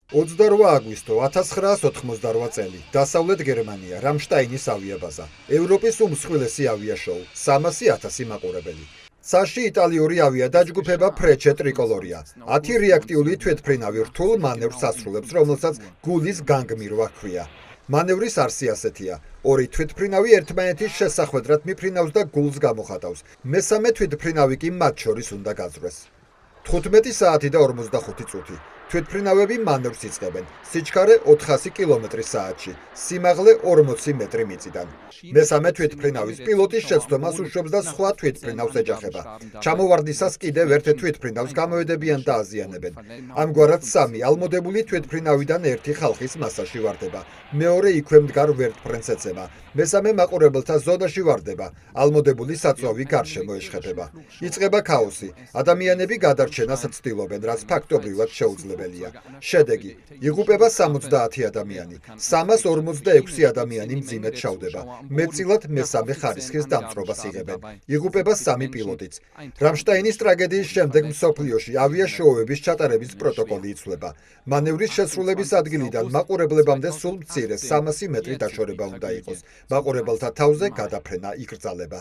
28 აგვისტო 1988 წელი დასავლეთ გერმანია რამშტაინის ავიაბაზა ევროპის უმსხვილესი ავიაშოუ 300,000 მაყურებელი ცაში იტალიური ავიადაჯგუფება ფრეჩე ტრიკოლორია 10 რეაქტიული თვითმფრინავი რთულ მანევრს ასრულებს რომელსაც გულის განგმირვა ჰქვია მანევრის არსი ასეთია ორი თვითმფრინავი ერთმანეთის შესახვედრად მიფრინავს და გულს გამოხატავს მესამე თვითმფრინავი კი მათ შორის უნდა გაძვრეს 15 საათი და 45 წუთი თვითმფრინავები მანევრს იწყებენ სიჩქარე 400 კმ/სთ სიმაღლე 40 მეტრი მიწიდან მესამე თვითმფრინავის პილოტის შეცდომას უშვებს და სხვა თვითმფრინავს ეჯახება ჩამოვარდნისას კიდევ ერთ თვითმფრინავს გამოედებიან და აზიანებენ ამგვარად სამი ალმოდებული თვითმფრინავიდან ერთი ხალხის მასაში ვარდება მეორე იქვე მდგარ ვერტმფრენს ეცემა მესამე მაყურებელთა ზონაში ვარდება ალმოდებული საწვავი გარშემო ეშხება იწყება ქაოსი ადამიანები გადარჩენას ცდილობენ რაც ფაქტობრივად შეუძლებელია შედეგი იღუპება 70 ადამიანი 346 ადამიანი მძიმედ ჩავდება მეტწილად მესამე ხარისხის დამწვრობას იღებენ იღუპება 3 პილოტიც რამშტაინის ტრაგედიის შემდეგ მსოფლიოში ავიაშოუების ჩატარების პროტოკოლი იცვლება მანევრის შესრულების ადგილიდან მაყურებლებამდე სულ მცირე 300 მეტრი დაშორება უნდა იყოს მაყურებელთა თავზე გადაფრენა იკრძალება